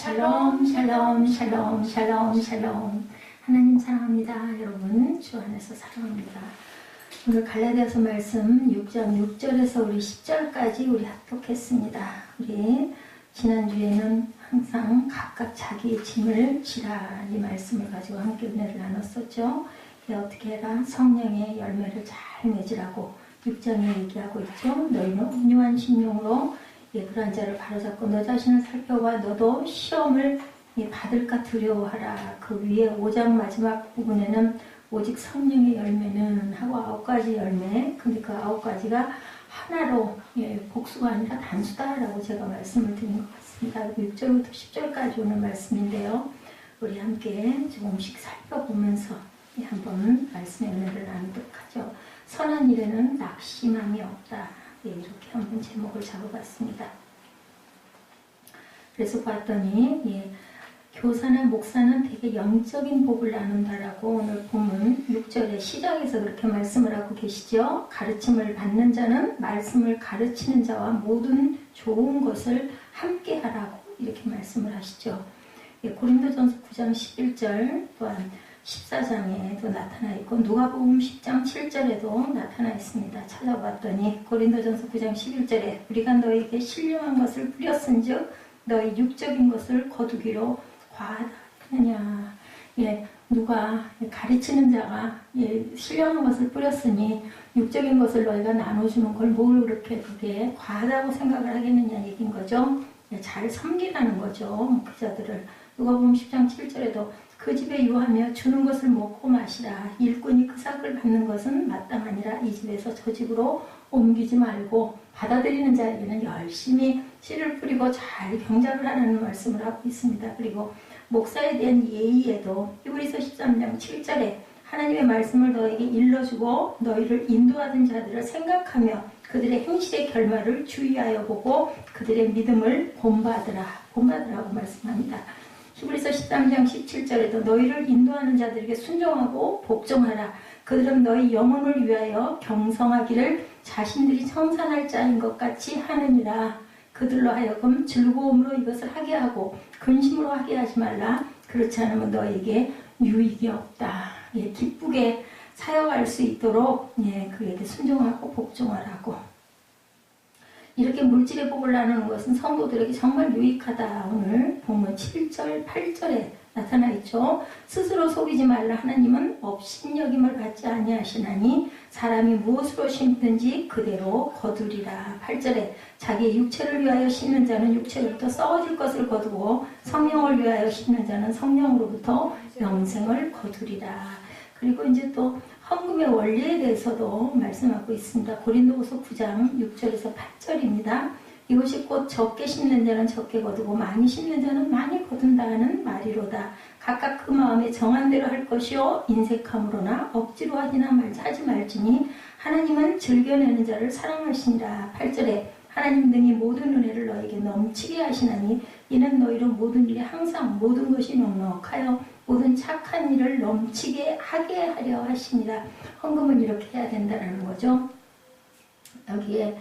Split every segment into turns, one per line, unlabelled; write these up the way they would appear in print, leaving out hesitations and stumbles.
샬롬 샬롬 샬롬 샬롬 샬롬. 하나님 사랑합니다. 여러분 주 안에서 사랑합니다. 오늘 갈라디아서 말씀 6장 6절에서 우리 10절까지 우리 합독했습니다. 우리 지난주에는 항상 각각 자기의 짐을 지라 이 말씀을 가지고 함께 은혜를 나눴었죠. 어떻게 해라? 성령의 열매를 잘 맺으라고 6장에 얘기하고 있죠. 너희는 온유한 심령으로 그러한 자를 바로잡고 너 자신을 살펴봐. 너도 시험을 받을까 두려워하라. 그 위에 5장 마지막 부분에는 오직 성령의 열매는 하고 9가지 열매. 근데 그 9가지가 하나로 복수가 아니라 단수다라고 제가 말씀을 드린 것 같습니다. 6절부터 10절까지 오는 말씀인데요. 우리 함께 조금씩 살펴보면서 한번 말씀의 은혜를 나누도록 하죠. 선한 일에는 낙심함이 없다. 이렇게 한번 제목을 잡아봤습니다. 그래서 봤더니 교사나 목사는 되게 영적인 복을 나눈다라고 오늘 본문 6절의 시작에서 그렇게 말씀을 하고 계시죠. 가르침을 받는 자는 말씀을 가르치는 자와 모든 좋은 것을 함께 하라고 이렇게 말씀을 하시죠. 고린도전서 9장 11절 또한 14장에도 나타나 있고 누가복음 10장 7절에도 나타나 있습니다. 찾아봤더니 고린도전서 9장 11절에 우리가 너에게 신령한 것을 뿌렸은즉 너희 육적인 것을 거두기로 과하느냐. 누가 가르치는 자가 신령한 것을 뿌렸으니 육적인 것을 너희가 나눠주는 걸 뭘 그렇게 그게 과하다고 생각을 하겠느냐 얘기인 거죠. 잘 섬기라는 거죠. 그 자들을. 누가복음 10장 7절에도 그 집에 유하며 주는 것을 먹고 마시라. 일꾼이 그 삭을 받는 것은 마땅하니라. 이 집에서 저 집으로 옮기지 말고 받아들이는 자에게는 열심히 씨를 뿌리고 잘 경작을 하라는 말씀을 하고 있습니다. 그리고 목사에 대한 예의에도 히브리서 13장 7절에 하나님의 말씀을 너에게 일러주고 너희를 인도하던 자들을 생각하며 그들의 행실의 결말을 주의하여 보고 그들의 믿음을 본받으라고 말씀합니다. 히브리서 13장 17절에도 너희를 인도하는 자들에게 순종하고 복종하라. 그들은 너희 영혼을 위하여 경성하기를 자신들이 청산할 자인 것 같이 하느니라. 그들로 하여금 즐거움으로 이것을 하게 하고 근심으로 하게 하지 말라. 그렇지 않으면 너에게 유익이 없다. 기쁘게 사역할 수 있도록 그에게 순종하고 복종하라고. 이렇게 물질의 복을 나누는 것은 성도들에게 정말 유익하다. 오늘 본문 7절, 8절에 나타나 있죠. 스스로 속이지 말라. 하나님은 업신여김을 받지 아니하시나니 사람이 무엇으로 심든지 그대로 거두리라. 8절에 자기의 육체를 위하여 심는 자는 육체로부터 썩어질 것을 거두고 성령을 위하여 심는 자는 성령으로부터 영생을 거두리라. 그리고 이제 또 헌금의 원리에 대해서도 말씀하고 있습니다. 고린도후서 9장 6절에서 8절입니다. 이것이 곧 적게 심는 자는 적게 거두고 많이 심는 자는 많이 거둔다는 말이로다. 각각 그 마음에 정한 대로 할 것이요 인색함으로나 억지로 하지 말지니 하나님은 즐겨내는 자를 사랑하시니라. 8절에 하나님 등이 모든 은혜를 너에게 넘치게 하시나니 이는 너희로 모든 일에 항상 모든 것이 넉넉하여 모든 착한 일을 넘치게 하게 하려 하시니라. 헌금은 이렇게 해야 된다는 거죠. 여기에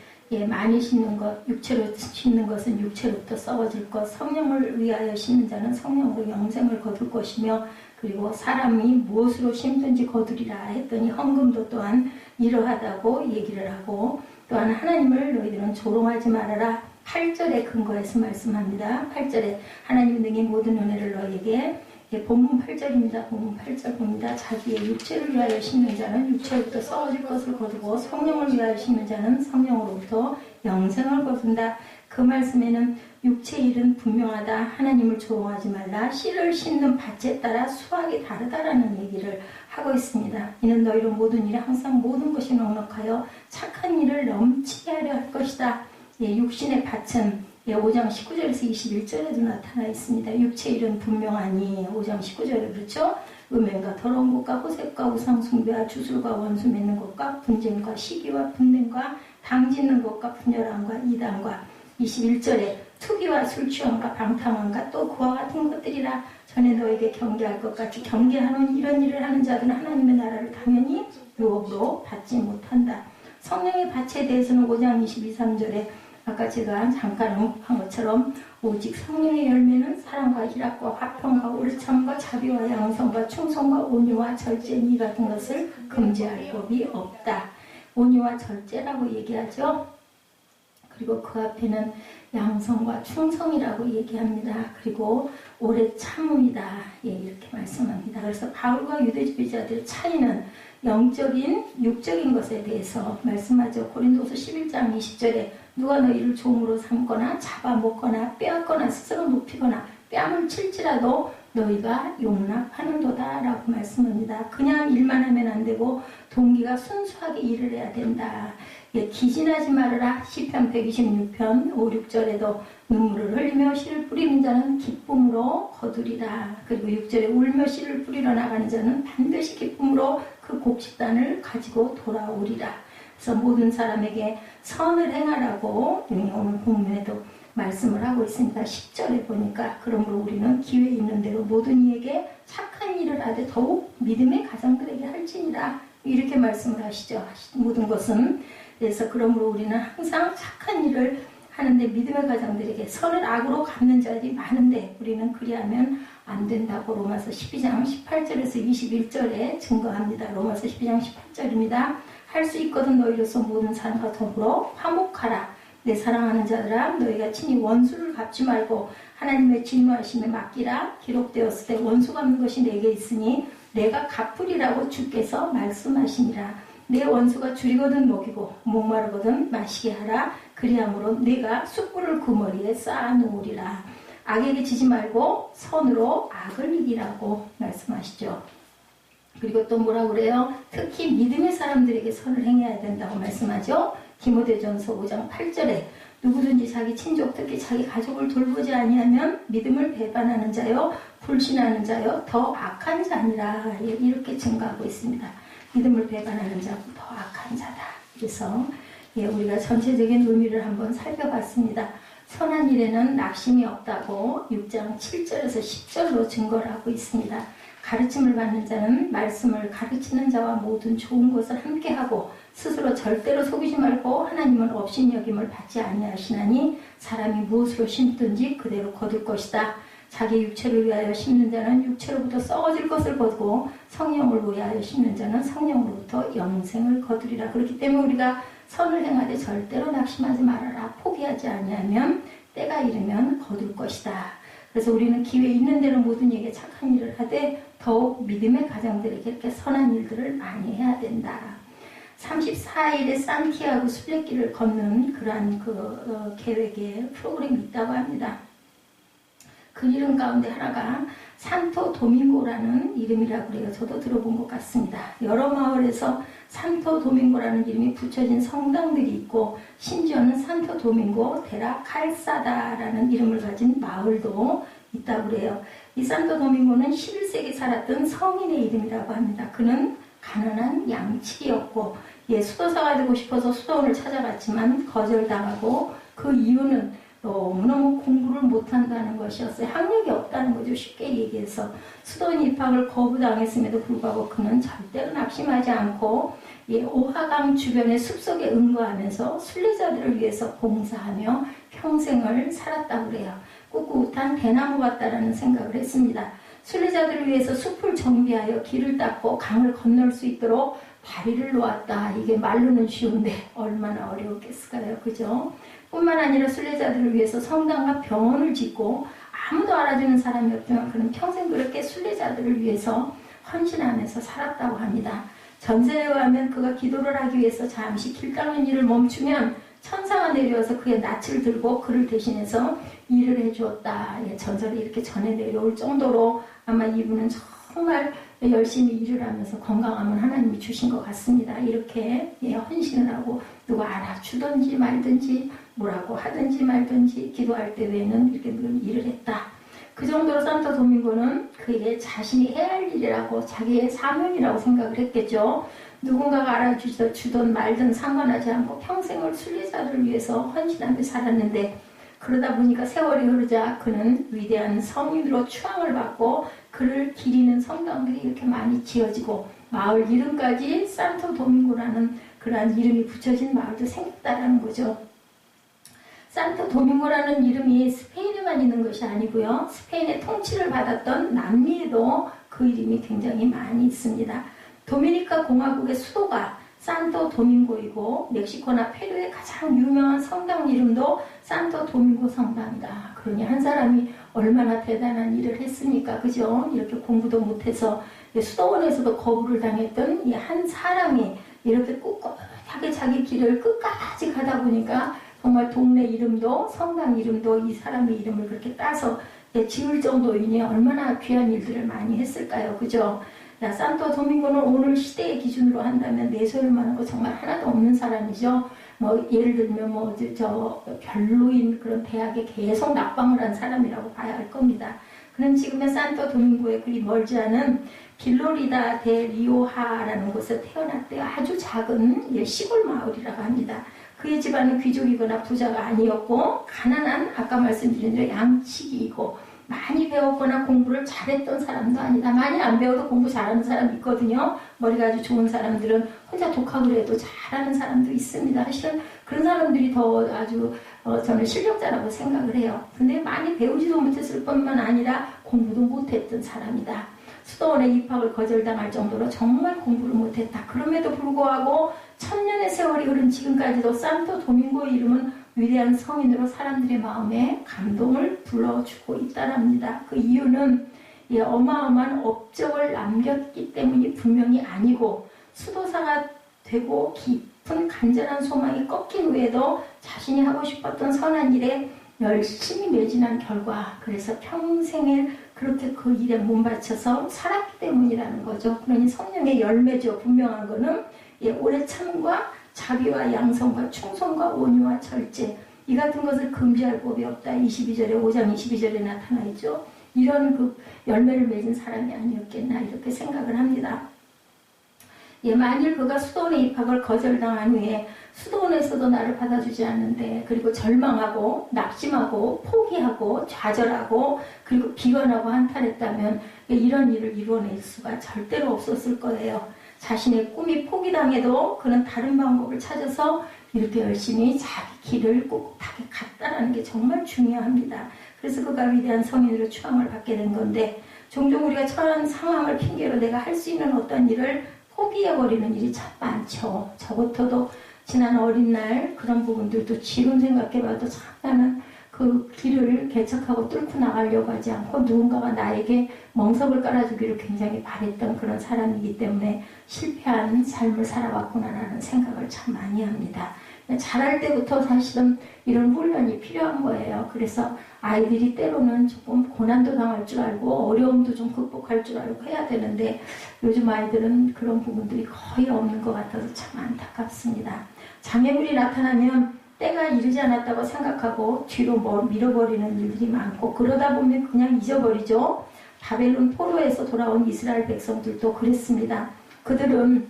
많이 심는 것, 육체로 심는 것은 육체로부터 썩어질 것, 성령을 위하여 심는 자는 성령으로 영생을 거둘 것이며 그리고 사람이 무엇으로 심든지 거두리라 했더니 헌금도 또한 이러하다고 얘기를 하고 또한 하나님을 너희들은 조롱하지 말아라. 8절에 근거해서 말씀합니다. 8절에 하나님 등의 모든 은혜를 너희에게 본문 8절입니다. 본문 8절 봅니다. 자기의 육체를 위하여 심는 자는 육체로부터 썩어질 것을 거두고 성령을 위하여 심는 자는 성령으로부터 영생을 거둔다. 그 말씀에는 육체의 일은 분명하다. 하나님을 조롱하지 말라. 씨를 심는 밭에 따라 수확이 다르다라는 얘기를 하고 있습니다. 이는 너희로 모든 일에 항상 모든 것이 넉넉하여 착한 일을 넘치게 하려 할 것이다. 육신의 밭은 5장 19절에서 21절에도 나타나 있습니다. 육체의 일은 분명하니 5장 19절에 그렇죠? 음행과 더러운 것과 호색과 우상숭배와 주술과 원수 맺는 것과 분쟁과 시기와 분냄과 당짓는 것과 분열함과 이단과 21절에 투기와 술취함과 방탕함과 또 그와 같은 것들이라. 전에 너에게 경계할 것 같이 경계하는 이런 일을 하는 자들은 하나님의 나라를 당연히 유업으로 받지 못한다. 성령의 밭에 대해서는 5장 22, 3절에 아까 제가 잠깐 한 것처럼 오직 성령의 열매는 사랑과 공의와 희락과 화평과 옳참과 자비와 양성과 충성과 온유와 절제니 이 같은 것을 금지할 법이 없다. 온유와 절제라고 얘기하죠. 그리고 그 앞에는 양성과 충성이라고 얘기합니다. 그리고 오래 참음이다. 예, 이렇게 말씀합니다. 그래서 바울과 유대주의자들의 차이는 영적인, 육적인 것에 대해서 말씀하죠. 고린도서 11장 20절에 누가 너희를 종으로 삼거나 잡아먹거나 빼앗거나 스스로 높이거나 뺨을 칠지라도 너희가 용납하는도다 라고 말씀합니다. 그냥 일만 하면 안 되고 동기가 순수하게 일을 해야 된다. 예, 기진하지 말아라. 시편 126편 5, 6절에도 눈물을 흘리며 씨를 뿌리는 자는 기쁨으로 거두리라. 그리고 6절에 울며 씨를 뿌리러 나가는 자는 반드시 기쁨으로 그 곡식단을 가지고 돌아오리라. 그래서 모든 사람에게 선을 행하라고 오늘 본문에도 말씀을 하고 있습니다. 10절에 보니까 그러므로 우리는 기회 있는 대로 모든 이에게 착한 일을 하되 더욱 믿음의 가정들에게 할지니라. 이렇게 말씀을 하시죠. 모든 것은. 그래서 그러므로 우리는 항상 착한 일을 하는데 믿음의 가정들에게 선을 악으로 갚는 자들이 많은데 우리는 그리하면 안 된다고 로마서 12장 18절에서 21절에 증거합니다. 로마서 12장 18절입니다. 할 수 있거든 너희로서 모든 사람과 더불어 화목하라. 내 사랑하는 자들아 너희가 친히 원수를 갚지 말고 하나님의 진노하심에 맡기라. 기록되었을 때 원수 갚는 것이 내게 있으니 내가 갚으리라고 주께서 말씀하시니라. 내 원수가 줄이거든 먹이고 목마르거든 마시게 하라. 그리함으로 내가 숯불을 그 머리에 쌓아놓으리라. 악에게 지지 말고 선으로 악을 이기라고 말씀하시죠. 그리고 또 뭐라 그래요? 특히 믿음의 사람들에게 선을 행해야 된다고 말씀하죠. 디모데전서 5장 8절에 누구든지 자기 친족 특히 자기 가족을 돌보지 아니하면 믿음을 배반하는 자요 불신하는 자요 더 악한 자니라. 이렇게 증거하고 있습니다. 믿음을 배반하는 자고 더 악한 자다. 그래서 우리가 전체적인 의미를 한번 살펴봤습니다. 선한 일에는 낙심이 없다고 6장 7절에서 10절로 증거를 하고 있습니다. 가르침을 받는 자는 말씀을 가르치는 자와 모든 좋은 것을 함께하고 스스로 절대로 속이지 말고 하나님은 업신여김을 받지 아니하시나니 사람이 무엇으로 심든지 그대로 거둘 것이다. 자기 육체를 위하여 심는 자는 육체로부터 썩어질 것을 거두고 성령을 위하여 심는 자는 성령으로부터 영생을 거두리라. 그렇기 때문에 우리가 선을 행하되 절대로 낙심하지 말아라. 포기하지 아니하면 때가 이르면 거둘 것이다. 그래서 우리는 기회 있는 대로 모든 이에게 착한 일을 하되 더욱 믿음의 가정들에게 이렇게 선한 일들을 많이 해야 된다. 34일에 산티아고 순례길을 걷는 그러한 계획에 프로그램이 있다고 합니다. 그 이름 가운데 하나가 산토 도밍고라는 이름이라고 그래요. 저도 들어본 것 같습니다. 여러 마을에서 산토 도밍고라는 이름이 붙여진 성당들이 있고 심지어는 산토 도밍고 데라 칼사다라는 이름을 가진 마을도 있다고 그래요. 이 산토 도밍고는 11세기 살았던 성인의 이름이라고 합니다. 그는 가난한 양치기였고 수도사가 되고 싶어서 수도원을 찾아갔지만 거절당하고 그 이유는 너무너무 공부를 못한다는 것이었어요. 학력이 없다는 거죠. 쉽게 얘기해서 수도원 입학을 거부당했음에도 불구하고 그는 절대로 낙심하지 않고 오하강 주변의 숲속에 응거하면서 순례자들을 위해서 봉사하며 평생을 살았다고 그래요. 꿋꿋한 대나무 같다라는 생각을 했습니다. 순례자들을 위해서 숲을 정비하여 길을 닦고 강을 건널 수 있도록 다리를 놓았다. 이게 말로는 쉬운데 얼마나 어려웠겠을까요? 그죠? 뿐만 아니라 순례자들을 위해서 성당과 병원을 짓고 아무도 알아주는 사람이 없지만 그는 평생 그렇게 순례자들을 위해서 헌신하면서 살았다고 합니다. 전세에 의하면 그가 기도를 하기 위해서 잠시 길 닦는 일을 멈추면 천사가 내려와서 그의 낯을 들고 그를 대신해서 일을 해주었다. 전설이 이렇게 전해 내려올 정도로 아마 이분은 정말 열심히 일을 하면서 건강함은 하나님이 주신 것 같습니다. 이렇게 헌신을 하고 누가 알아주든지 말든지 뭐라고 하든지 말든지 기도할 때 외에는 이렇게 늘 일을 했다. 그 정도로 산토 도밍고는 그게 자신이 해야 할 일이라고 자기의 사명이라고 생각을 했겠죠. 누군가가 알아주든 말든 상관하지 않고 평생을 순례자들을 위해서 헌신하며 살았는데 그러다 보니까 세월이 흐르자 그는 위대한 성인으로 추앙을 받고 그를 기리는 성당들이 이렇게 많이 지어지고 마을 이름까지 산토 도밍고라는 그러한 이름이 붙여진 마을도 생겼다라는 거죠. 산토 도밍고라는 이름이 스페인에만 있는 것이 아니고요. 스페인의 통치를 받았던 남미에도 그 이름이 굉장히 많이 있습니다. 도미니카 공화국의 수도가 산토 도밍고이고 멕시코나 페루의 가장 유명한 성당 이름도 산토 도밍고 성당이다. 그러니 한 사람이 얼마나 대단한 일을 했습니까? 그죠? 이렇게 공부도 못해서 수도원에서도 거부를 당했던 이 한 사람이 이렇게 꿋꿋하게 자기 길을 끝까지 가다 보니까 정말 동네 이름도 성당 이름도 이 사람의 이름을 그렇게 따서 지을 정도이니 얼마나 귀한 일들을 많이 했을까요? 그죠? 야, 산토 도밍고는 오늘 시대의 기준으로 한다면 내세울 만한 거 정말 하나도 없는 사람이죠. 뭐 예를 들면 저 별로인 그런 대학에 계속 낙방을 한 사람이라고 봐야 할 겁니다. 그는 지금의 산토 도밍고에 그리 멀지 않은 빌로리다 데 리오하라는 곳에 태어났대요. 아주 작은 시골 마을이라고 합니다. 그의 집안은 귀족이거나 부자가 아니었고 가난한 아까 말씀드린 대로 양치기이고 많이 배웠거나 공부를 잘했던 사람도 아니다. 많이 안 배워도 공부 잘하는 사람 있거든요. 머리가 아주 좋은 사람들은 혼자 독학을 해도 잘하는 사람도 있습니다. 사실은 그런 사람들이 더 아주 저는 실력자라고 생각을 해요. 근데 많이 배우지도 못했을 뿐만 아니라 공부도 못했던 사람이다. 수도원에 입학을 거절당할 정도로 정말 공부를 못했다. 그럼에도 불구하고 천년의 세월이 흐른 지금까지도 산토 도밍고의 이름은 위대한 성인으로 사람들의 마음에 감동을 불러주고 있다랍니다. 그 이유는 어마어마한 업적을 남겼기 때문이 분명히 아니고 수도사가 되고 깊은 간절한 소망이 꺾인 후에도 자신이 하고 싶었던 선한 일에 열심히 매진한 결과 그래서 평생을 그렇게 그 일에 몸바쳐서 살았기 때문이라는 거죠. 그러니 성령의 열매죠. 분명한 거는 오래 참과 자비와 양성과 충성과 온유와 절제 이 같은 것을 금지할 법이 없다. 22절에 5장 22절에 나타나 있죠. 이런 그 열매를 맺은 사람이 아니었겠나 이렇게 생각을 합니다. 만일 그가 수도원에 입학을 거절당한 후에 수도원에서도 나를 받아주지 않는데 그리고 절망하고 낙심하고 포기하고 좌절하고 그리고 비관하고 한탄했다면 이런 일을 이루어낼 수가 절대로 없었을 거예요. 자신의 꿈이 포기당해도 그는 다른 방법을 찾아서 이렇게 열심히 자기 길을 꿋꿋하게 갔다라는 게 정말 중요합니다. 그래서 그가 위대한 성인으로 추앙을 받게 된 건데 종종 우리가 처한 상황을 핑계로 내가 할 수 있는 어떤 일을 포기해버리는 일이 참 많죠. 저부터도 지난 어린 날 그런 부분들도 지금 생각해봐도 참 나는 그 길을 개척하고 뚫고 나가려고 하지 않고 누군가가 나에게 멍석을 깔아주기를 굉장히 바랬던 그런 사람이기 때문에 실패한 삶을 살아왔구나라는 생각을 참 많이 합니다. 자랄 때부터 사실은 이런 훈련이 필요한 거예요. 그래서 아이들이 때로는 조금 고난도 당할 줄 알고 어려움도 좀 극복할 줄 알고 해야 되는데 요즘 아이들은 그런 부분들이 거의 없는 것 같아서 참 안타깝습니다. 장애물이 나타나면 때가 이르지 않았다고 생각하고 뒤로 밀어버리는 일들이 많고 그러다 보면 그냥 잊어버리죠. 바벨론 포로에서 돌아온 이스라엘 백성들도 그랬습니다. 그들은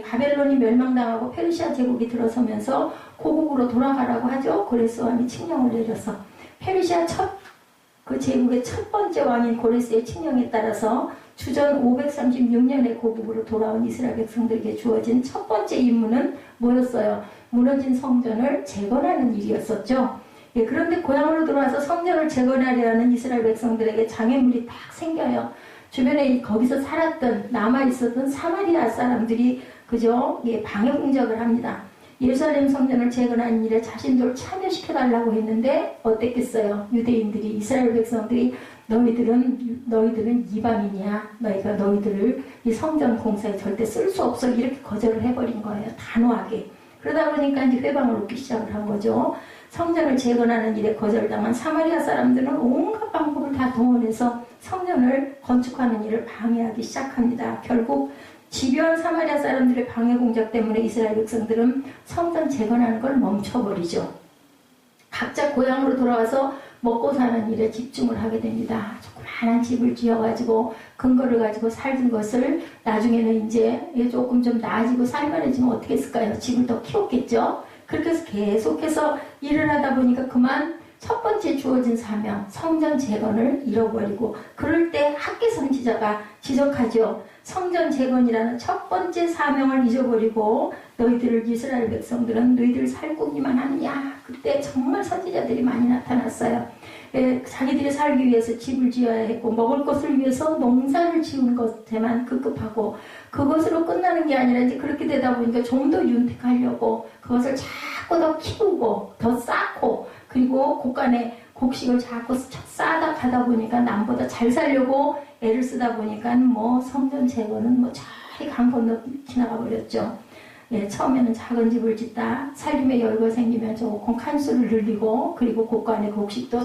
바벨론이 멸망당하고 페르시아 제국이 들어서면서 고국으로 돌아가라고 하죠. 고레스 왕이 칙령을 내려서 페르시아 그 제국의 첫 번째 왕인 고레스의 칙령에 따라서 주전 536년에 고국으로 돌아온 이스라엘 백성들에게 주어진 첫 번째 임무는 뭐였어요? 무너진 성전을 재건하는 일이었었죠. 그런데 고향으로 돌아와서 성전을 재건하려 하는 이스라엘 백성들에게 장애물이 딱 생겨요. 주변에 거기서 살았던 남아있었던 사마리아 사람들이 그저 방해 공작을 합니다. 예루살렘 성전을 재건하는 일에 자신들을 참여시켜달라고 했는데 어땠겠어요? 유대인들이 이스라엘 백성들이 너희들은 이방인이야. 너희들을 이 성전 공사에 절대 쓸 수 없어. 이렇게 거절을 해버린 거예요. 단호하게. 그러다 보니까 이제 회방을 놓기 시작을 한 거죠. 성전을 재건하는 일에 거절당한 사마리아 사람들은 온갖 방법을 다 동원해서 성전을 건축하는 일을 방해하기 시작합니다. 결국 집요한 사마리아 사람들의 방해 공작 때문에 이스라엘 백성들은 성전 재건하는 걸 멈춰버리죠. 각자 고향으로 돌아와서 먹고 사는 일에 집중을 하게 됩니다. 조그마한 집을 지어가지고 근거를 가지고 살던 것을 나중에는 이제 조금 좀 나아지고 살만해지면 어떻게 했을까요? 집을 더 키웠겠죠. 그렇게 해서 계속해서 일을 하다 보니까 그만 첫 번째 주어진 사명, 성전 재건을 잃어버리고 그럴 때 학계 선지자가 지적하죠. 성전 재건이라는 첫 번째 사명을 잊어버리고 너희들을 이스라엘 백성들은 너희들 살고기만 하느냐. 그때 정말 선지자들이 많이 나타났어요. 자기들이 살기 위해서 집을 지어야 했고 먹을 것을 위해서 농사를 지은 것에만 급급하고 그것으로 끝나는 게 아니라 이제 그렇게 되다 보니까 좀 더 윤택하려고 그것을 자꾸 더 키우고 더 쌓고 그리고 곳간에 곡식을 자꾸 쌓아다 가다 보니까 남보다 잘 살려고 애를 쓰다 보니까 뭐 성전 재건은 뭐 저리 강 건너 지나가 버렸죠. 예, 처음에는 작은 집을 짓다 살림에 여유가 생기면 조금 칸수를 늘리고 그리고 곳간에 곡식도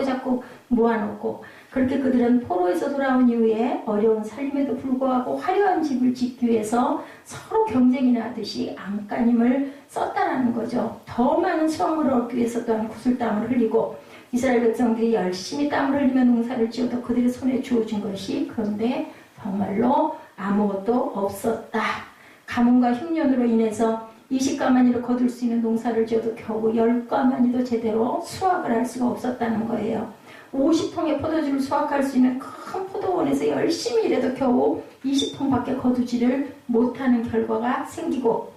자꾸 모아놓고 그렇게 그들은 포로에서 돌아온 이후에 어려운 살림에도 불구하고 화려한 집을 짓기 위해서 서로 경쟁이나 하듯이 안간힘을 썼다라는 거죠. 더 많은 수확물을 얻기 위해서 또한 구슬땀을 흘리고 이스라엘 백성들이 열심히 땀을 흘리며 농사를 지어도 그들의 손에 주어진 것이 그런데 정말로 아무것도 없었다. 가뭄과 흉년으로 인해서 20가마니로 거둘 수 있는 농사를 지어도 겨우 10가마니도 제대로 수확을 할 수가 없었다는 거예요. 50통의 포도주를 수확할 수 있는 큰 포도원에서 열심히 일해도 겨우 20통밖에 거두지를 못하는 결과가 생기고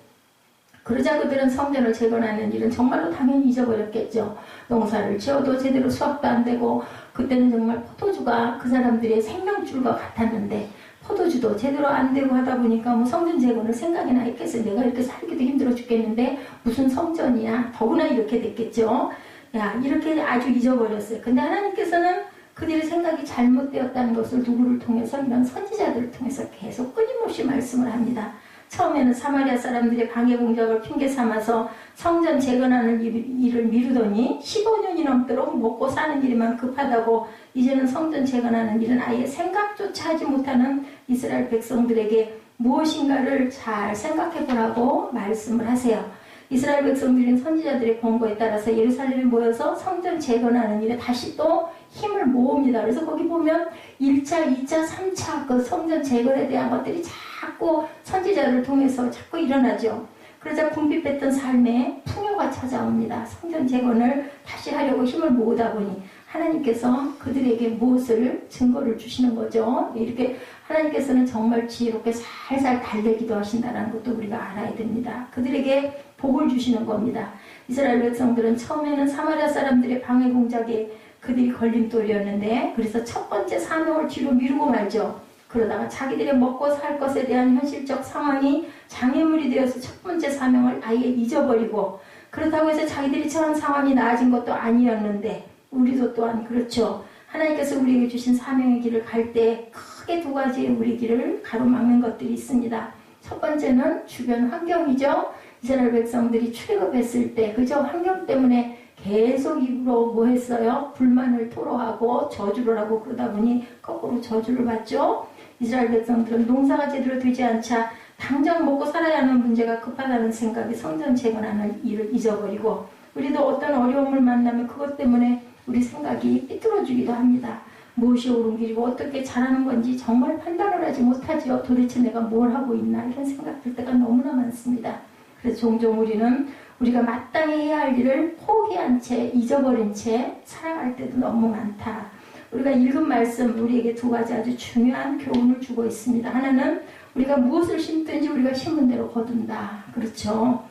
그러자 그들은 성전을 재건하는 일은 정말로 당연히 잊어버렸겠죠. 농사를 지어도 제대로 수확도 안 되고 그때는 정말 포도주가 그 사람들의 생명줄과 같았는데 포도주도 제대로 안 되고 하다 보니까 뭐 성전 재건을 생각이나 했겠어요. 내가 이렇게 살기도 힘들어 죽겠는데 무슨 성전이야. 더구나 이렇게 됐겠죠. 야, 이렇게 아주 잊어버렸어요. 근데 하나님께서는 그들의 생각이 잘못되었다는 것을 누구를 통해서 이런 선지자들을 통해서 계속 끊임없이 말씀을 합니다. 처음에는 사마리아 사람들의 방해 공작을 핑계 삼아서 성전 재건하는 일을 미루더니 15년이 넘도록 먹고 사는 일이만 급하다고 이제는 성전 재건하는 일은 아예 생각조차 하지 못하는 이스라엘 백성들에게 무엇인가를 잘 생각해 보라고 말씀을 하세요. 이스라엘 백성들은 선지자들의 권고에 따라서 예루살렘에 모여서 성전 재건하는 일에 다시 또 힘을 모읍니다. 그래서 거기 보면 1차, 2차, 3차 그 성전 재건에 대한 것들이 자꾸 선지자를 통해서 자꾸 일어나죠. 그러자 궁핍했던 삶에 풍요가 찾아옵니다. 성전 재건을 다시 하려고 힘을 모으다 보니 하나님께서 그들에게 무엇을 증거를 주시는 거죠. 이렇게 하나님께서는 정말 지혜롭게 살살 달래기도 하신다는 것도 우리가 알아야 됩니다. 그들에게 복을 주시는 겁니다. 이스라엘 백성들은 처음에는 사마리아 사람들의 방해 공작에 그들이 걸림돌이었는데 그래서 첫 번째 사명을 뒤로 미루고 말죠. 그러다가 자기들의 먹고 살 것에 대한 현실적 상황이 장애물이 되어서 첫 번째 사명을 아예 잊어버리고 그렇다고 해서 자기들이 처한 상황이 나아진 것도 아니었는데 우리도 또한 그렇죠. 하나님께서 우리에게 주신 사명의 길을 갈 때 크게 두 가지의 우리 길을 가로막는 것들이 있습니다. 첫 번째는 주변 환경이죠. 이스라엘 백성들이 출애굽했을 때 그저 환경 때문에 계속 입으로 뭐 했어요? 불만을 토로하고 저주를 하고 그러다 보니 거꾸로 저주를 받죠. 이스라엘 백성들은 농사가 제대로 되지 않자 당장 먹고 살아야 하는 문제가 급하다는 생각에 성전 재건하는 일을 잊어버리고 우리도 어떤 어려움을 만나면 그것 때문에 우리 생각이 삐뚤어지기도 합니다. 무엇이 옳은 길이고 어떻게 잘하는 건지 정말 판단을 하지 못하지요. 도대체 내가 뭘 하고 있나 이런 생각 들 때가 너무나 많습니다. 그래서 종종 우리는 우리가 마땅히 해야 할 일을 포기한 채 잊어버린 채 살아갈 때도 너무 많다. 우리가 읽은 말씀 우리에게 두 가지 아주 중요한 교훈을 주고 있습니다. 하나는 우리가 무엇을 심든지 우리가 심은 대로 거둔다. 그렇죠.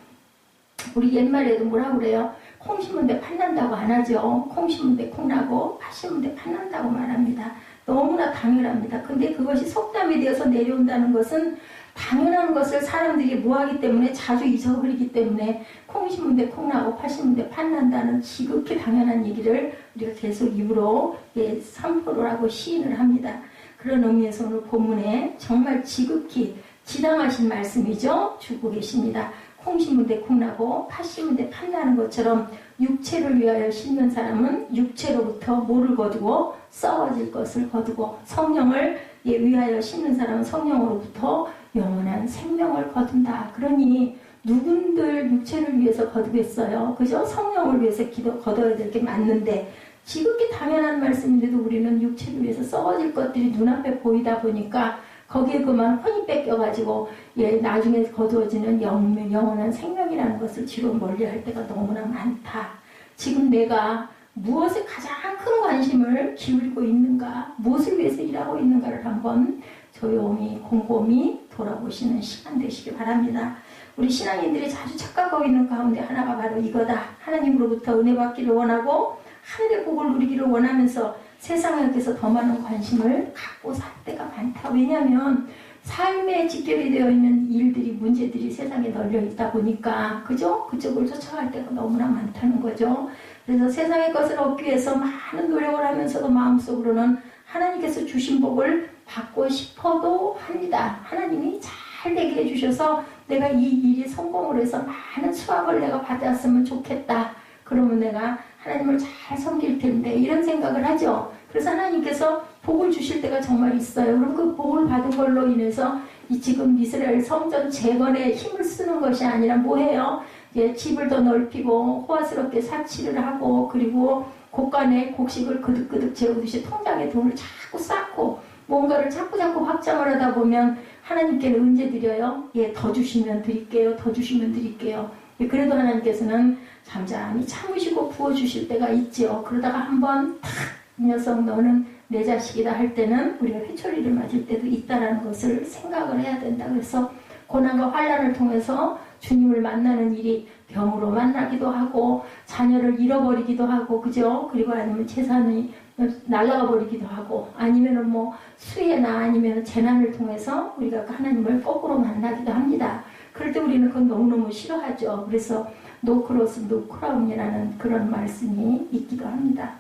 우리 옛말에도 뭐라고 그래요? 콩 심은 데 팥난다고 안 하죠. 콩 심은 데 콩나고 팥 심은 데 팥난다고 말합니다. 너무나 당연합니다. 근데 그것이 속담이 되어서 내려온다는 것은 당연한 것을 사람들이 뭐하기 때문에 자주 잊어버리기 때문에 콩 심은 데 콩나고 팥 심은 데 팥난다는 지극히 당연한 얘기를 우리가 계속 입으로 선포를 하고 시인을 합니다. 그런 의미에서 오늘 본문에 정말 지극히 지당하신 말씀이죠. 주고 계십니다. 콩 심은 데 콩나고 팥 심은 데 팥나는 것처럼 육체를 위하여 심는 사람은 육체로부터 뭐를 거두고 썩어질 것을 거두고 성령을 위하여 심는 사람은 성령으로부터 영원한 생명을 거둔다. 그러니 누군들 육체를 위해서 거두겠어요. 그죠? 성령을 위해서 거둬야 될 게 맞는데 지극히 당연한 말씀인데도 우리는 육체를 위해서 썩어질 것들이 눈앞에 보이다 보니까 거기에 그만 혼이 뺏겨가지고 나중에 거두어지는 영원한 생명이라는 것을 뒤로 멀리할 때가 너무나 많다. 지금 내가 무엇에 가장 큰 관심을 기울이고 있는가, 무엇을 위해서 일하고 있는가를 한번 조용히 곰곰이 돌아보시는 시간 되시기 바랍니다. 우리 신앙인들이 자주 착각하고 있는 가운데 하나가 바로 이거다. 하나님으로부터 은혜 받기를 원하고 하늘의 복을 누리기를 원하면서 세상에서 더 많은 관심을 갖고 살 때가 많다. 왜냐하면 삶에 직결이 되어 있는 일들이, 문제들이 세상에 널려 있다 보니까, 그죠? 그쪽을 쫓아갈 때가 너무나 많다는 거죠. 그래서 세상의 것을 얻기 위해서 많은 노력을 하면서도 마음속으로는 하나님께서 주신 복을 받고 싶어도 합니다. 하나님이 잘 되게 해주셔서 내가 이 일이 성공을 해서 많은 수확을 내가 받았으면 좋겠다. 그러면 내가 하나님을 잘 섬길 텐데, 이런 생각을 하죠. 그래서 하나님께서 복을 주실 때가 정말 있어요. 그럼 그 복을 받은 걸로 인해서 이 지금 이스라엘 성전 재건에 힘을 쓰는 것이 아니라 뭐예요? 예, 집을 더 넓히고 호화스럽게 사치를 하고, 그리고 곳간에 곡식을 그득그득 재우듯이 통장에 돈을 자꾸 쌓고 뭔가를 자꾸 확장을 하다 보면 하나님께는 언제 드려요? 예, 더 주시면 드릴게요. 더 주시면 드릴게요. 예, 그래도 하나님께서는 잠잠히 참으시고 부어주실 때가 있죠. 그러다가 한번 탁, 이 녀석 너는 내 자식이다 할 때는 우리가 회초리를 맞을 때도 있다라는 것을 생각을 해야 된다. 그래서 고난과 환난을 통해서 주님을 만나는 일이 병으로 만나기도 하고 자녀를 잃어버리기도 하고, 그죠? 그리고 아니면 재산이 날아가 버리기도 하고, 아니면은 뭐 수해나 아니면 재난을 통해서 우리가 하나님을 거꾸로 만나기도 합니다. 그럴 때 우리는 그건 너무너무 싫어하죠. 그래서 노크로스 노크라운이라는 그런 말씀이 있기도 합니다.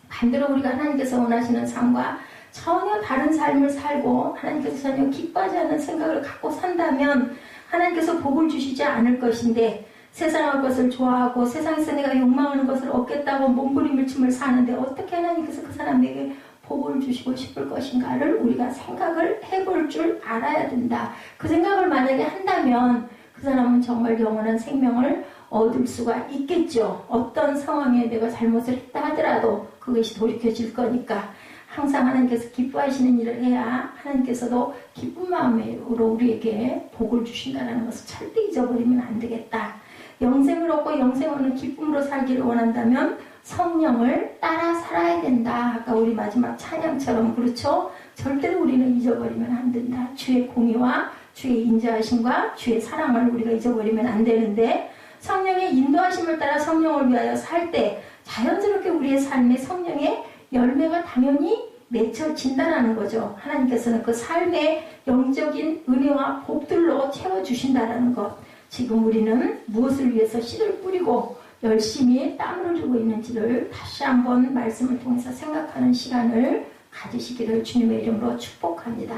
반대로 우리가 하나님께서 원하시는 삶과 전혀 다른 삶을 살고 하나님께서 전혀 기뻐하지 않는 생각을 갖고 산다면 하나님께서 복을 주시지 않을 것인데, 세상의 것을 좋아하고 세상에서 내가 욕망하는 것을 얻겠다고 몸부림을 사는데 어떻게 하나님께서 그 사람에게 복을 주시고 싶을 것인가를 우리가 생각을 해볼 줄 알아야 된다. 그 생각을 만약에 한다면 그 사람은 정말 영원한 생명을 얻을 수가 있겠죠. 어떤 상황에 내가 잘못을 했다 하더라도 그것이 돌이켜질 거니까 항상 하나님께서 기뻐하시는 일을 해야 하나님께서도 기쁜 마음으로 우리에게 복을 주신다는 것을 절대 잊어버리면 안 되겠다. 영생을 얻고 영생하는 기쁨으로 살기를 원한다면 성령을 따라 살아야 된다. 아까 우리 마지막 찬양처럼, 그렇죠? 절대로 우리는 잊어버리면 안 된다. 주의 공의와 주의 인자하심과 주의 사랑을 우리가 잊어버리면 안 되는데, 성령의 인도하심을 따라 성령을 위하여 살 때 자연스럽게 우리의 삶에 성령의 열매가 당연히 맺혀진다는 거죠. 하나님께서는 그 삶의 영적인 은혜와 복들로 채워주신다는 것. 지금 우리는 무엇을 위해서 씨를 뿌리고 열심히 땀을 흘리고 있는지를 다시 한번 말씀을 통해서 생각하는 시간을 가지시기를 주님의 이름으로 축복합니다.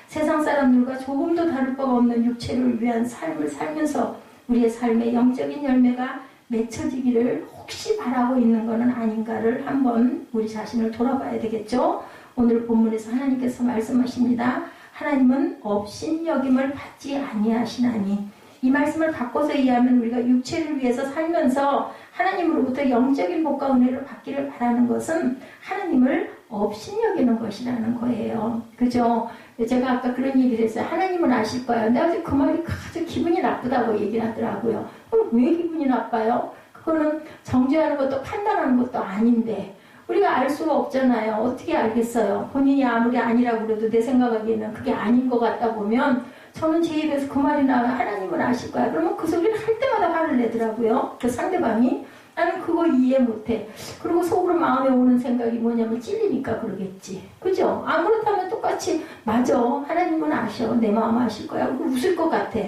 세상 사람들과 조금도 다를 바가 없는 육체를 위한 삶을 살면서 우리의 삶의 영적인 열매가 맺혀지기를 혹시 바라고 있는 것은 아닌가를 한번 우리 자신을 돌아봐야 되겠죠. 오늘 본문에서 하나님께서 말씀하십니다. 하나님은 업신여김을 받지 아니하시나니. 이 말씀을 바꿔서 이해하면 우리가 육체를 위해서 살면서 하나님으로부터 영적인 복과 은혜를 받기를 바라는 것은 하나님을 업신여기는 것이라는 거예요. 그죠? 제가 아까 그런 얘기를 했어요. 하나님은 아실 거예요. 근데 아주 그 말이 아주 기분이 나쁘다고 얘기를 하더라고요. 그럼 왜 기분이 나빠요? 그거는 정죄하는 것도 판단하는 것도 아닌데 우리가 알 수가 없잖아요. 어떻게 알겠어요? 본인이 아무리 아니라고 그래도 내 생각하기에는 그게 아닌 것 같다 보면 저는 제 입에서 그 말이 나와요. 하나님은 아실 거야. 그러면 그 소리를 할 때마다 화를 내더라고요. 그 상대방이. 나는 그거 이해 못해. 그리고 속으로 마음에 오는 생각이 뭐냐면 찔리니까 그러겠지. 그죠? 안 그렇다면 똑같이 맞아. 하나님은 아셔. 내 마음 아실 거야. 그리고 웃을 것 같아.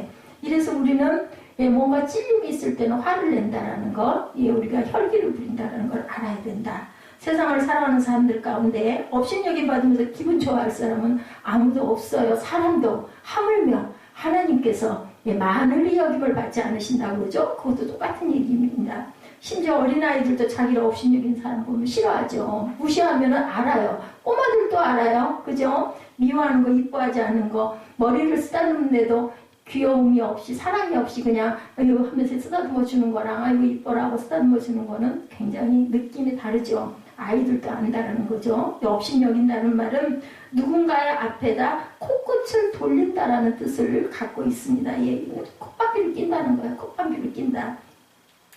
이래서 우리는 뭔가 찔림이 있을 때는 화를 낸다라는 것, 우리가 혈기를 부린다는 걸 알아야 된다. 세상을 살아가는 사람들 가운데 업신여김 받으면서 기분 좋아할 사람은 아무도 없어요. 사람도 하물며 하나님께서 만을 여김을 받지 않으신다고 그러죠. 그것도 똑같은 얘기입니다. 심지어 어린아이들도 자기를 업신여긴 사람 보면 싫어하죠. 무시하면 알아요. 꼬마들도 알아요. 그죠? 미워하는 거, 이뻐하지 않는 거, 머리를 쓰다듬는데도 귀여움이 없이 사랑이 없이 그냥 아이고 하면서 쓰다듬어 주는 거랑 아이고 이뻐라고 쓰다듬어 주는 거는 굉장히 느낌이 다르죠. 아이들도 안다라는 거죠. 업신여긴다는 말은 누군가의 앞에다 코끝을 돌린다라는 뜻을 갖고 있습니다. 콧방귀를 낀다는 거예요. 콧방귀를 낀다.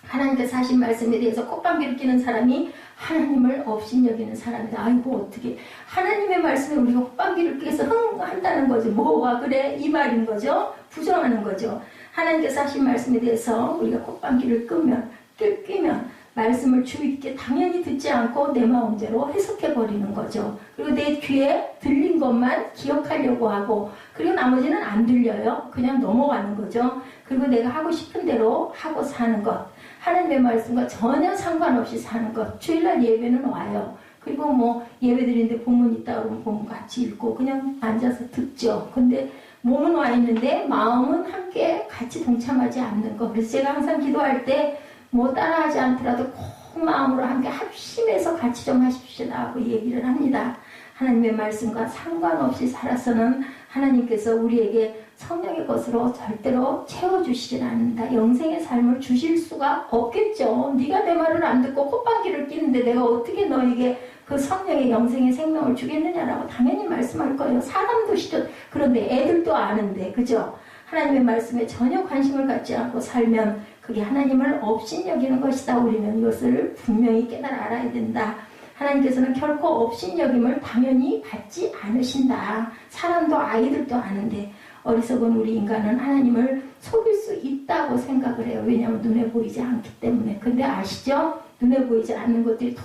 하나님께서 하신 말씀에 대해서 꽃방귀를 뀌는 사람이 하나님을 업신여기는 사람이다. 아이고 어떻게 하나님의 말씀에 우리가 꽃방귀를 뀌어서 흥한다는 거죠. 뭐가 그래? 이 말인 거죠. 부정하는 거죠. 하나님께서 하신 말씀에 대해서 우리가 꽃방귀를 뀌면 말씀을 주의 깊게 당연히 듣지 않고 내 마음대로 해석해버리는 거죠. 그리고 내 귀에 들린 것만 기억하려고 하고 그리고 나머지는 안 들려요. 그냥 넘어가는 거죠. 그리고 내가 하고 싶은 대로 하고 사는 것. 하나님의 말씀과 전혀 상관없이 사는 것. 주일날 예배는 와요. 그리고 뭐 예배드리는데 본문 있다 그러면 본문 같이 읽고 그냥 앉아서 듣죠. 근데 몸은 와 있는데 마음은 함께 같이 동참하지 않는 것. 그래서 제가 항상 기도할 때 뭐 따라하지 않더라도 꼭 마음으로 함께 합심해서 같이 좀 하십시다 하고 얘기를 합니다. 하나님의 말씀과 상관없이 살아서는 하나님께서 우리에게 성령의 것으로 절대로 채워주시질 않는다. 영생의 삶을 주실 수가 없겠죠. 네가 내 말을 안 듣고 콧방귀를 뀌는데 내가 어떻게 너에게 그 성령의 영생의 생명을 주겠느냐라고 당연히 말씀할 거예요. 사람도 시죠. 그런데 애들도 아는데 그죠? 하나님의 말씀에 전혀 관심을 갖지 않고 살면 그게 하나님을 업신여기는 것이다. 우리는 이것을 분명히 깨달아 알아야 된다. 하나님께서는 결코 업신여김을 당연히 받지 않으신다. 사람도 아이들도 아는데 어리석은 우리 인간은 하나님을 속일 수 있다고 생각을 해요. 왜냐하면 눈에 보이지 않기 때문에. 근데 아시죠? 눈에 보이지 않는 것들이 더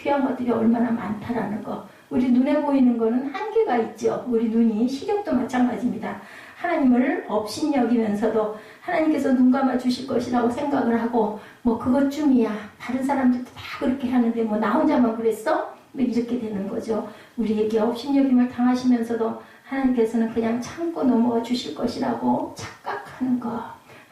귀한 것들이 얼마나 많다라는 거. 우리 눈에 보이는 거는 한계가 있죠. 우리 눈이 시력도 마찬가지입니다. 하나님을 업신여기면서도 하나님께서 눈 감아 주실 것이라고 생각을 하고 뭐 그것쯤이야. 다른 사람들도 다 그렇게 하는데 뭐 나 혼자만 그랬어? 뭐 이렇게 되는 거죠. 우리에게 업신여김을 당하시면서도 하나님께서는 그냥 참고 넘어가 주실 것이라고 착각하는 거.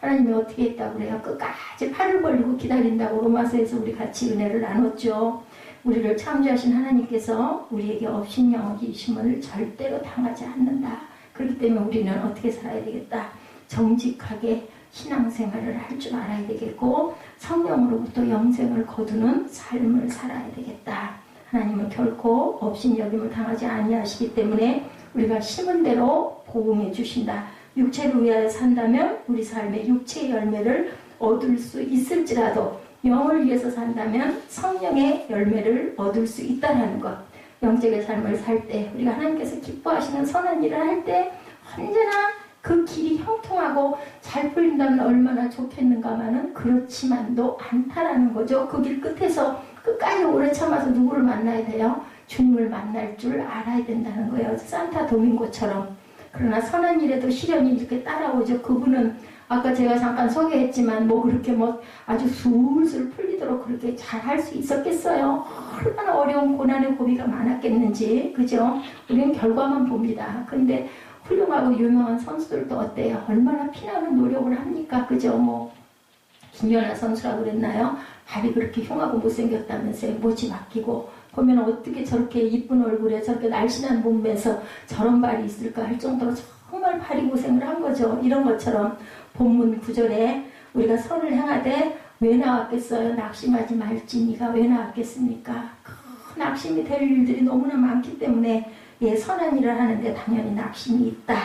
하나님이 어떻게 했다고 그래요? 끝까지 팔을 벌리고 기다린다고 로마서에서 우리 같이 은혜를 나눴죠. 우리를 창조하신 하나님께서 우리에게 업신여기심을 절대로 당하지 않는다. 그렇기 때문에 우리는 어떻게 살아야 되겠다. 정직하게 신앙생활을 할 줄 알아야 되겠고 성령으로부터 영생을 거두는 삶을 살아야 되겠다. 하나님은 결코 업신여김을 당하지 아니하시기 때문에 우리가 심은 대로 보응해 주신다. 육체를 위하여 산다면 우리 삶의 육체의 열매를 얻을 수 있을지라도 영을 위해서 산다면 성령의 열매를 얻을 수 있다는 것. 영적의 삶을 살 때 우리가 하나님께서 기뻐하시는 선한 일을 할 때 언제나 그 길이 형통하고 잘 풀린다면 얼마나 좋겠는가마는 그렇지만도 않다라는 거죠. 그 길 끝에서 끝까지 오래 참아서 누구를 만나야 돼요? 주님을 만날 줄 알아야 된다는 거예요. 산타 도밍고처럼. 그러나 선한 일에도 시련이 이렇게 따라오죠. 그분은 아까 제가 잠깐 소개했지만 뭐 그렇게 뭐 아주 술술 풀리도록 그렇게 잘 할 수 있었겠어요. 얼마나 어려운 고난의 고비가 많았겠는지. 그죠? 우리는 결과만 봅니다. 근데 훌륭하고 유명한 선수들도 어때요? 얼마나 피나는 노력을 합니까? 그죠? 뭐 김연아 선수라고 그랬나요? 발이 그렇게 흉하고 못생겼다면서요. 못이 막히고 보면 어떻게 저렇게 이쁜 얼굴에 저렇게 날씬한 몸매에서 저런 발이 있을까 할 정도로 정말 발이 고생을 한 거죠. 이런 것처럼 본문 9절에 우리가 선을 행하되 왜 나왔겠어요? 낙심하지 말지니가 왜 나왔겠습니까? 큰 낙심이 될 일들이 너무나 많기 때문에 선한 일을 하는데 당연히 낙심이 있다.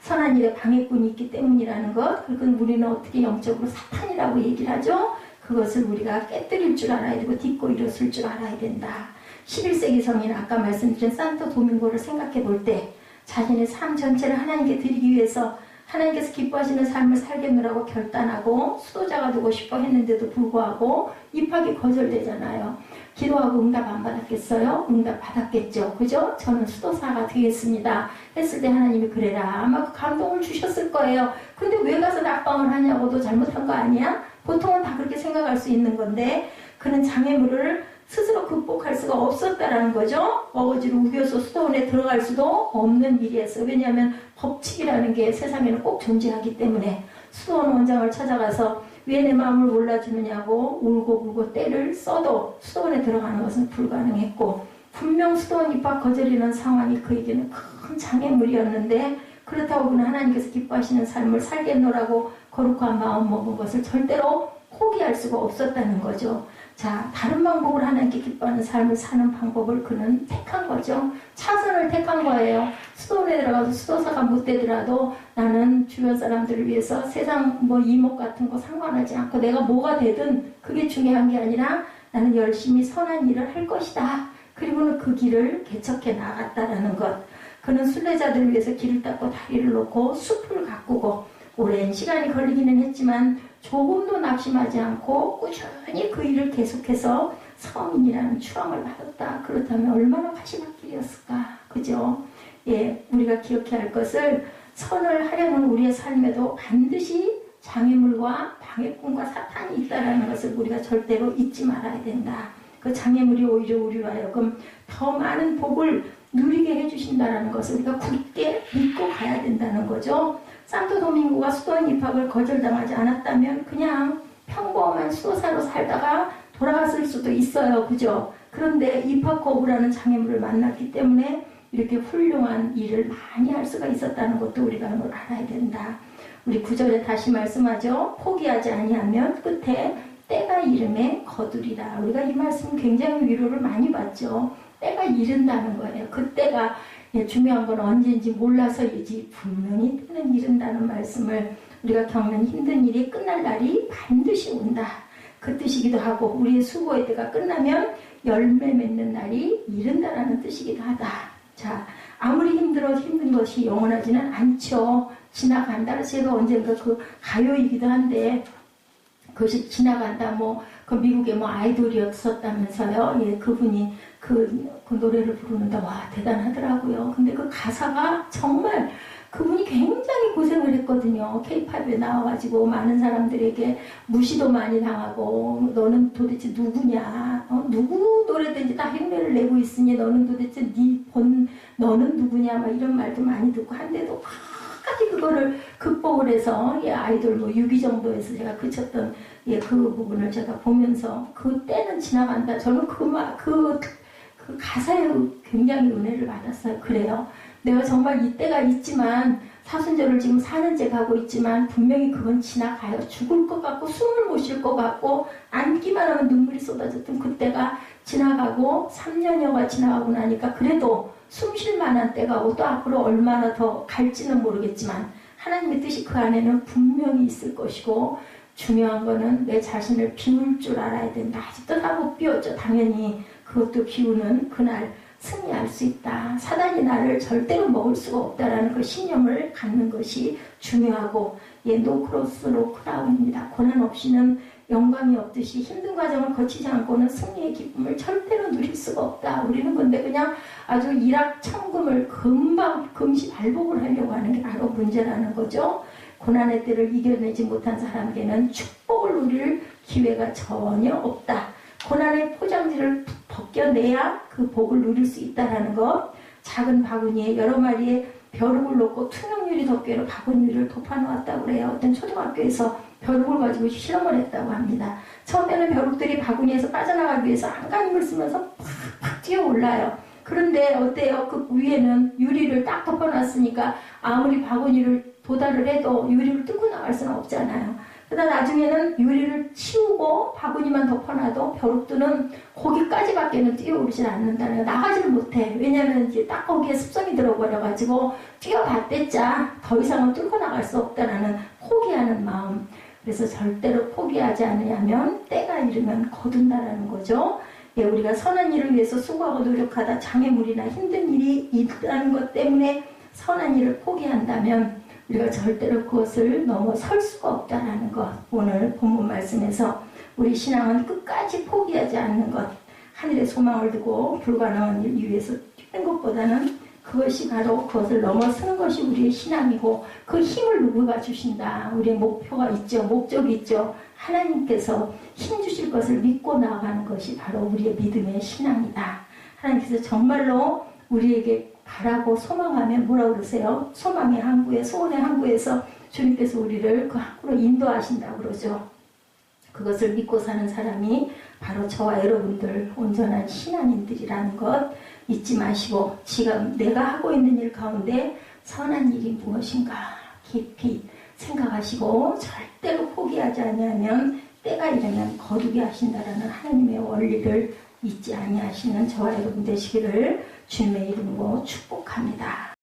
선한 일에 방해꾼이 있기 때문이라는 것. 그건 우리는 어떻게 영적으로 사탄이라고 얘기를 하죠? 그것을 우리가 깨뜨릴 줄 알아야 되고 딛고 일어설 줄 알아야 된다. 11세기 성인 아까 말씀드린 산토 도밍고를 생각해 볼 때 자신의 삶 전체를 하나님께 드리기 위해서 하나님께서 기뻐하시는 삶을 살겠노라고 결단하고 수도자가 되고 싶어 했는데도 불구하고 입학이 거절되잖아요. 기도하고 응답 안 받았겠어요? 응답 받았겠죠. 그죠? 저는 수도사가 되겠습니다. 했을 때 하나님이 그래라. 아마 감동을 주셨을 거예요. 근데 왜 가서 낙방을 하냐고도 잘못한 거 아니야? 보통은 다 그렇게 생각할 수 있는 건데 그는 장애물을 스스로 극복할 수가 없었다라는 거죠. 어거지로 우겨서 수도원에 들어갈 수도 없는 일이었어요. 왜냐하면 법칙이라는 게 세상에는 꼭 존재하기 때문에 수도원 원장을 찾아가서 왜 내 마음을 몰라주느냐고 울고 때를 써도 수도원에 들어가는 것은 불가능했고 분명 수도원 입학 거절이라는 상황이 그에게는 큰 장애물이었는데 그렇다고 그는 하나님께서 기뻐하시는 삶을 살겠노라고 거룩한 마음 먹은 것을 절대로 포기할 수가 없었다는 거죠. 자, 다른 방법을 하나님께 기뻐하는 삶을 사는 방법을 그는 택한 거죠. 차선을 택한 거예요. 수도원에 들어가서 수도사가 못 되더라도 나는 주변 사람들을 위해서 세상 뭐 이목 같은 거 상관하지 않고 내가 뭐가 되든 그게 중요한 게 아니라 나는 열심히 선한 일을 할 것이다. 그리고는 그 길을 개척해 나갔다라는 것. 그는 순례자들을 위해서 길을 닦고 다리를 놓고 숲을 가꾸고 오랜 시간이 걸리기는 했지만 조금도 낙심하지 않고 꾸준히 그 일을 계속해서 성인이라는 추앙을 받았다. 그렇다면 얼마나 마지막 길이었을까? 그죠? 예, 우리가 기억해야 할 것을 선을 하려는 우리의 삶에도 반드시 장애물과 방해꾼과 사탄이 있다는 것을 우리가 절대로 잊지 말아야 된다. 그 장애물이 오히려 우리로 하여금 더 많은 복을 누리게 해주신다는 것을 우리가 굳게 믿고 가야 된다는 거죠. 산토도밍고가 수도원 입학을 거절당하지 않았다면 그냥 평범한 수도사로 살다가 돌아갔을 수도 있어요. 그죠? 그런데 입학 거부라는 장애물을 만났기 때문에 이렇게 훌륭한 일을 많이 할 수가 있었다는 것도 우리가 알아야 된다. 우리 9절에 다시 말씀하죠. 포기하지 아니하면 끝에 때가 이름에 거두리라. 우리가 이 말씀 굉장히 위로를 많이 받죠. 때가 이른다는 거예요. 그 때가 중요한 건 언제인지 몰라서이지 분명히 때는 이른다는 말씀을 우리가 겪는 힘든 일이 끝날 날이 반드시 온다. 그 뜻이기도 하고 우리의 수고의 때가 끝나면 열매 맺는 날이 이른다라는 뜻이기도 하다. 자, 아무리 힘들어 힘든 것이 영원하지는 않죠. 지나간다. 그래서 제가 언젠가 그 가요이기도 한데 그것이 지나간다. 그 미국에 아이돌이었었다면서요. 예, 그분이 그 노래를 부르는데 와 대단하더라고요. 근데 그 가사가 정말 그분이 굉장히 고생을 했거든요. K-팝에 나와가지고 많은 사람들에게 무시도 많이 당하고 너는 도대체 누구냐? 누구 노래든지 다 흉내를 내고 있으니 너는 도대체 너는 누구냐? 막 이런 말도 많이 듣고 한데도 끝까지 그거를 극복을 해서 아이돌 6위 정도에서 제가 그쳤던 그 부분을 제가 보면서 그 때는 지나간다. 저는 그 가사에 굉장히 은혜를 받았어요. 그래요. 내가 정말 이때가 있지만 사순절을 지금 4년째 가고 있지만 분명히 그건 지나가요. 죽을 것 같고 숨을 못 쉴 것 같고 앉기만 하면 눈물이 쏟아졌던 그때가 지나가고 3년여가 지나가고 나니까 그래도 숨 쉴 만한 때가 오고 또 앞으로 얼마나 더 갈지는 모르겠지만 하나님의 뜻이 그 안에는 분명히 있을 것이고 중요한 거는 내 자신을 비울 줄 알아야 된다. 아직도 다 못 비웠죠. 당연히 그것도 비우는 그날 승리할 수 있다. 사단이 나를 절대로 먹을 수가 없다라는 그 신념을 갖는 것이 중요하고 노크로스로 크라운입니다. 고난 없이는 영광이 없듯이 힘든 과정을 거치지 않고는 승리의 기쁨을 절대로 누릴 수가 없다. 우리는 근데 그냥 아주 일확천금을 금방 금시 발복을 하려고 하는 게 바로 문제라는 거죠. 고난의 때를 이겨내지 못한 사람에게는 축복을 누릴 기회가 전혀 없다. 고난의 포장지를 벗겨내야 그 복을 누릴 수 있다는 것. 작은 바구니에 여러 마리의 벼룩을 넣고 투명유리 덮개로 바구니 위를 덮어놓았다고 그래요. 어떤 초등학교에서 벼룩을 가지고 실험을 했다고 합니다. 처음에는 벼룩들이 바구니에서 빠져나가기 위해서 안간힘을 쓰면서 팍팍 뛰어올라요. 그런데 어때요? 그 위에는 유리를 딱 덮어놨으니까 아무리 바구니를 도달을 해도 유리를 뚫고 나갈 수는 없잖아요. 그러다 나중에는 유리를 치우고 바구니만 덮어놔도 벼룩들은 거기까지밖에는 뛰어오르질 않는다는 거예요. 나가지를 못해. 왜냐하면 이제 딱 거기에 습성이 들어버려가지고 뛰어봤댔자 더 이상은 뚫고 나갈 수 없다는 포기하는 마음. 그래서 절대로 포기하지 않으려면 때가 이르면 거둔다라는 거죠. 우리가 선한 일을 위해서 수고하고 노력하다 장애물이나 힘든 일이 있다는 것 때문에 선한 일을 포기한다면 우리가 절대로 그것을 넘어설 수가 없다는 것. 오늘 본문 말씀에서 우리 신앙은 끝까지 포기하지 않는 것. 하늘의 소망을 두고 불가능한 일 위해서 뛰는 것보다는 그것이 바로 그것을 넘어서는 것이 우리의 신앙이고 그 힘을 누구가 주신다. 우리의 목표가 있죠. 목적이 있죠. 하나님께서 힘 주실 것을 믿고 나아가는 것이 바로 우리의 믿음의 신앙이다. 하나님께서 정말로 우리에게 바라고 소망하면 뭐라 그러세요? 소망의 항구에 소원의 항구에서 주님께서 우리를 그 항구로 인도하신다고 그러죠. 그것을 믿고 사는 사람이 바로 저와 여러분들 온전한 신앙인들이라는 것 잊지 마시고 지금 내가 하고 있는 일 가운데 선한 일이 무엇인가 깊이 생각하시고 절대로 포기하지 않으면 때가 이르면 거두게 하신다라는 하나님의 원리를 잊지 아니하시는 저와 여러분 되시기를 주님의 이름으로 축복합니다.